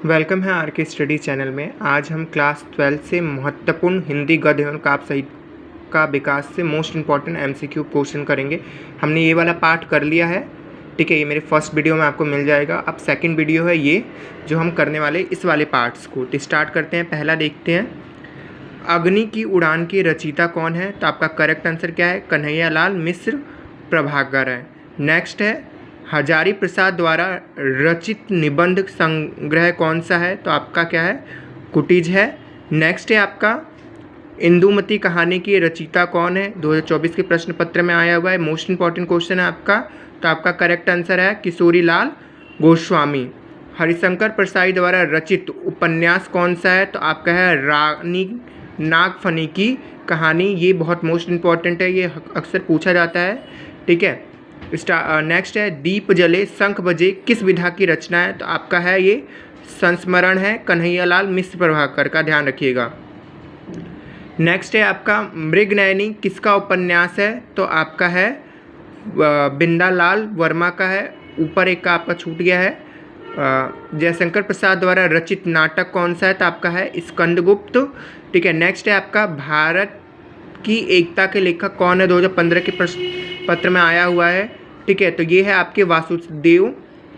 Welcome है are के study channel में। आज हम क्लास 12 से महत्वपूर्ण हिंदी गद्य एवं काव्य साहित्य का विकास से मोस्ट इम्पॉर्टेंट एमसीक्यू क्वेश्चन करेंगे। हमने ये वाला पार्ट कर लिया है, ठीक है। ये मेरे फर्स्ट वीडियो में आपको मिल जाएगा। अब सेकंड वीडियो है ये जो हम करने वाले इस वाले पार्ट्स को। तो स्टार्ट करते हैं। पहला देखते हैं, अग्नि की उड़ान के रचयिता कौन है? तो आपका करेक्ट आंसर क्या है? कन्हैयालाल मिश्र प्रभाकर है। नेक्स्ट है, हजारी प्रसाद द्वारा रचित निबंध संग्रह कौन सा है? तो आपका क्या है? कुटीज है। नेक्स्ट है आपका, इंदुमती कहानी की रचयिता कौन है? 2024 के प्रश्न पत्र में आया हुआ है, मोस्ट इंपॉर्टेंट क्वेश्चन है आपका। तो आपका करेक्ट आंसर है किशोरी लाल गोस्वामी। हरिशंकर प्रसाई द्वारा रचित उपन्यास कौन सा है? तो आपका है रानी नागफनी की कहानी। ये बहुत मोस्ट इंपॉर्टेंट है, ये अक्सर पूछा जाता है, ठीक है। नेक्स्ट है, दीप जले शंख बजे किस विधा की रचना है? तो आपका है ये संस्मरण है, कन्हैयालाल मिश्र प्रभाकर का, ध्यान रखिएगा। नेक्स्ट है आपका, मृगनयनी किसका उपन्यास है? तो आपका है बिंदालाल वर्मा का है। ऊपर एक का आपका छूट गया है। जयशंकर प्रसाद द्वारा रचित नाटक कौन सा है? तो आपका है स्कंदगुप्त, ठीक है। नेक्स्ट है आपका, भारत की एकता के लेखक कौन है? 2015 के प्रश्न पत्र में आया हुआ है, ठीक है। तो ये है आपके वासुदेव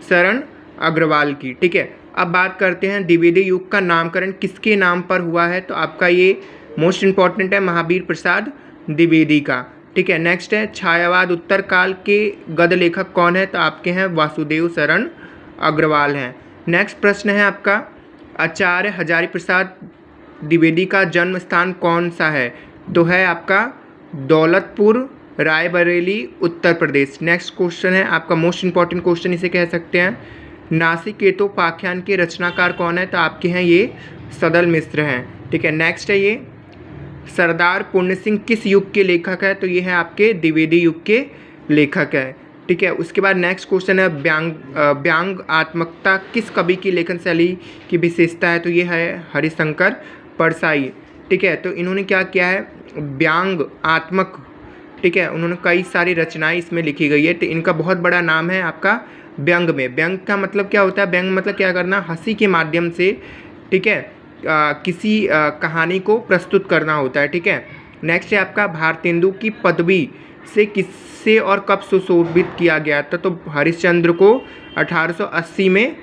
शरण अग्रवाल की, ठीक है। अब बात करते हैं, द्विवेदी युग का नामकरण किसके नाम पर हुआ है? तो आपका ये मोस्ट इम्पॉर्टेंट है, महावीर प्रसाद द्विवेदी का, ठीक है। नेक्स्ट है, छायावाद उत्तर काल के गद्य लेखक कौन है? तो आपके हैं वासुदेव शरण अग्रवाल हैं। नेक्स्ट प्रश्न है आपका, आचार्य हजारी प्रसाद द्विवेदी का जन्म स्थान कौन सा है? तो है आपका दौलतपुर, रायबरेली, उत्तर प्रदेश। नेक्स्ट क्वेश्चन है आपका, मोस्ट इंपॉर्टेंट क्वेश्चन इसे कह सकते हैं, नासिकेतोपाख्यान के रचनाकार कौन है? तो आपके हैं ये सदल मिश्र हैं, ठीक है। नेक्स्ट है ये, सरदार पूर्ण सिंह किस युग के लेखक है? तो ये है आपके द्विवेदी युग के लेखक है, ठीक है। उसके बाद नेक्स्ट क्वेश्चन है, व्यंग्यात्मकता किस कवि की लेखन शैली की विशेषता है? तो ये है हरिशंकर परसाई, ठीक है। तो इन्होंने क्या किया है, व्यंग्यात्मक, ठीक है। उन्होंने कई सारी रचनाएं इसमें लिखी गई है। तो इनका बहुत बड़ा नाम है आपका व्यंग में। व्यंग का मतलब क्या होता है? व्यंग मतलब क्या करना, हंसी के माध्यम से, ठीक है, किसी कहानी को प्रस्तुत करना होता है, ठीक है। नेक्स्ट है आपका, भारतेंदु की पदवी से किससे और कब सुशोभित किया गया था? तो हरिश्चंद्र को 1880 में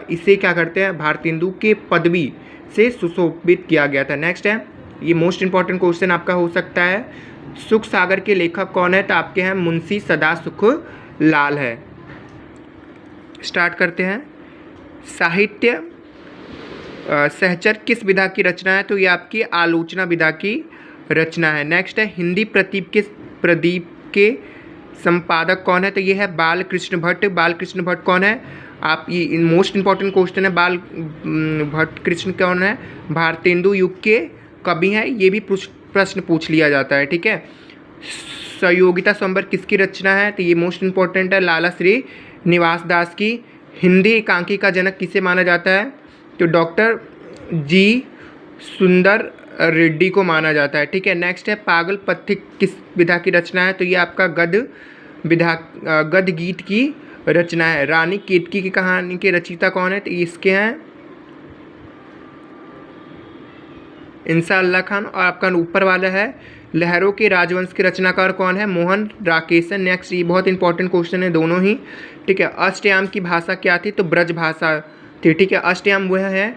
इसे क्या करते हैं, भारतेंदु के पदवी से सुशोभित किया गया था। नेक्स्ट है, ये मोस्ट इंपॉर्टेंट क्वेश्चन आपका हो सकता है, सुख सागर के लेखक कौन है? तो आपके हैं मुंशी सदा सुख लाल है। स्टार्ट करते हैं, साहित्य सहचर किस विधा की रचना है? तो ये आपकी आलोचना विधा की रचना है। नेक्स्ट है, हिंदी प्रदीप के संपादक कौन है? तो ये है बालकृष्ण भट्ट। बालकृष्ण भट्ट कौन है? आप ये मोस्ट इंपॉर्टेंट क्वेश्चन है, बाल भट्ट कृष्ण कौन है? भारतेंदु युग के कवि हैं, ये भी प्रश्न पूछ लिया जाता है, ठीक है। संयोगिता स्वयंवर किसकी रचना है? तो ये मोस्ट इंपॉर्टेंट है, लाला श्री निवास दास की। हिंदी एकांकी का जनक किसे माना जाता है? तो डॉक्टर जी सुंदर रेड्डी को माना जाता है, ठीक है। नेक्स्ट है, पागल पथिक किस विधा की रचना है? तो ये आपका गद्य गीत की रचना है। रानी केतकी की कहानी के रचयिता कौन है? तो इसके हैं इंसाअल्लाह खान। और आपका ऊपर वाला है, लहरों के राजवंश के रचनाकार कौन है? मोहन राकेशन। नेक्स्ट, ये बहुत इंपॉर्टेंट क्वेश्चन है दोनों ही, ठीक है। अष्टयाम की भाषा क्या थी? तो ब्रज भाषा थी, ठीक है। अष्टयाम वह है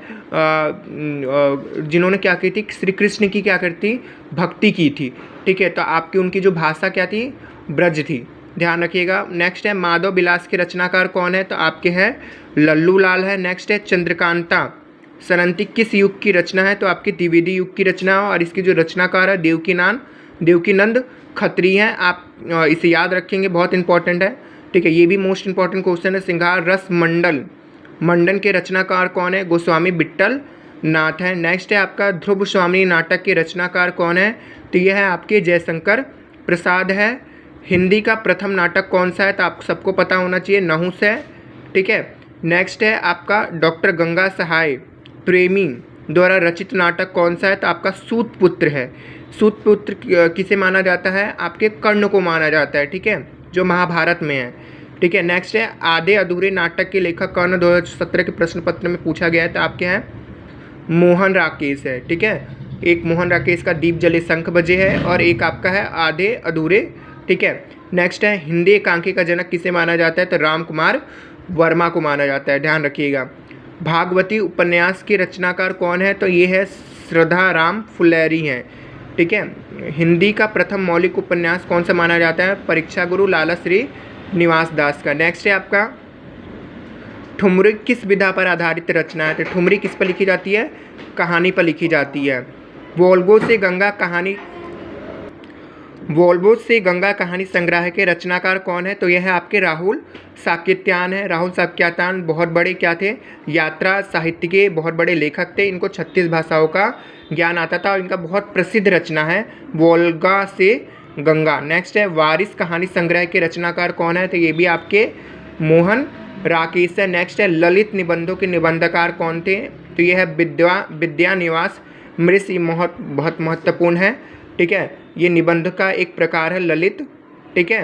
जिन्होंने क्या की थी, श्री कृष्ण की क्या करती, भक्ति की थी, ठीक है। तो आपकी उनकी जो भाषा क्या थी, ब्रज थी, ध्यान रखिएगा। नेक्स्ट है, माधव विलास के रचनाकार कौन है? तो आपके हैं लल्लू लाल है। नेक्स्ट है, चंद्रकांता सरंती किस युग की रचना है? तो आपकी द्विवेदी युग की रचना है, और इसकी जो रचनाकार है देवकीनंद खत्री हैं। आप इसे याद रखेंगे, बहुत इंपॉर्टेंट है, ठीक है। ये भी मोस्ट इंपॉर्टेंट क्वेश्चन है। सिंगार रस मंडन के रचनाकार कौन है? गोस्वामी विट्ठल नाथ है। नेक्स्ट है आपका, ध्रुव स्वामी नाटक के रचनाकार कौन है? तो यह है आपके जयशंकर प्रसाद है। हिंदी का प्रथम नाटक कौन सा है? तो आप सबको पता होना चाहिए, नहुस है, ठीक है। नेक्स्ट है आपका, डॉक्टर गंगा सहाय प्रेमी द्वारा रचित नाटक कौन सा है? तो आपका सूतपुत्र है। सूतपुत्र किसे माना जाता है? आपके कर्ण को माना जाता है, ठीक है, जो महाभारत में है। ठीक है। नेक्स्ट है आधे अधूरे नाटक के लेखक कौन है, 2017 के प्रश्न पत्र में पूछा गया है। तो आपके हैं मोहन राकेश है। ठीक है, एक मोहन राकेश का दीप जले शंख बजे है और एक आपका है आधे अधूरे। ठीक है। नेक्स्ट है हिंदी एकांकी का जनक किसे माना जाता है, तो राम कुमार वर्मा को माना जाता है, ध्यान रखिएगा। भागवती उपन्यास के रचनाकार कौन है, तो ये है श्रद्धा राम फुलेरी हैं। ठीक है। हिंदी का प्रथम मौलिक उपन्यास कौन सा माना जाता है, परीक्षा गुरु लाला श्री निवास दास का। नेक्स्ट है आपका ठुमरी किस विधा पर आधारित रचना है, तो ठुमरी किस पर लिखी जाती है, कहानी पर लिखी जाती है। वोल्वो से गंगा कहानी संग्रह के रचनाकार कौन है, तो यह है आपके राहुल साकेत्यान है। राहुल साकेत्यान बहुत बड़े क्या थे, यात्रा साहित्य के बहुत बड़े लेखक थे। इनको 36 भाषाओं का ज्ञान आता था और इनका बहुत प्रसिद्ध रचना है वोल्गा से गंगा। नेक्स्ट है वारिस कहानी संग्रह के रचनाकार कौन है, तो ये भी आपके मोहन राकेश है। नेक्स्ट है ललित निबंधों के निबंधकार कौन थे, तो ये है विद्यानिवास मृष, बहुत महत्वपूर्ण है। ठीक है, ये निबंध का एक प्रकार है ललित। ठीक है,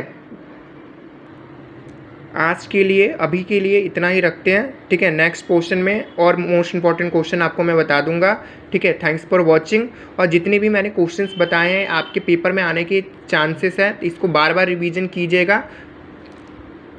आज के लिए अभी के लिए इतना ही रखते हैं। ठीक है, नेक्स्ट क्वेश्चन में और मोस्ट इंपॉर्टेंट क्वेश्चन आपको मैं बता दूंगा। ठीक है, थैंक्स फॉर वॉचिंग। और जितने भी मैंने क्वेश्चंस बताए हैं आपके पेपर में आने के चांसेस हैं, इसको बार बार रिवीजन कीजिएगा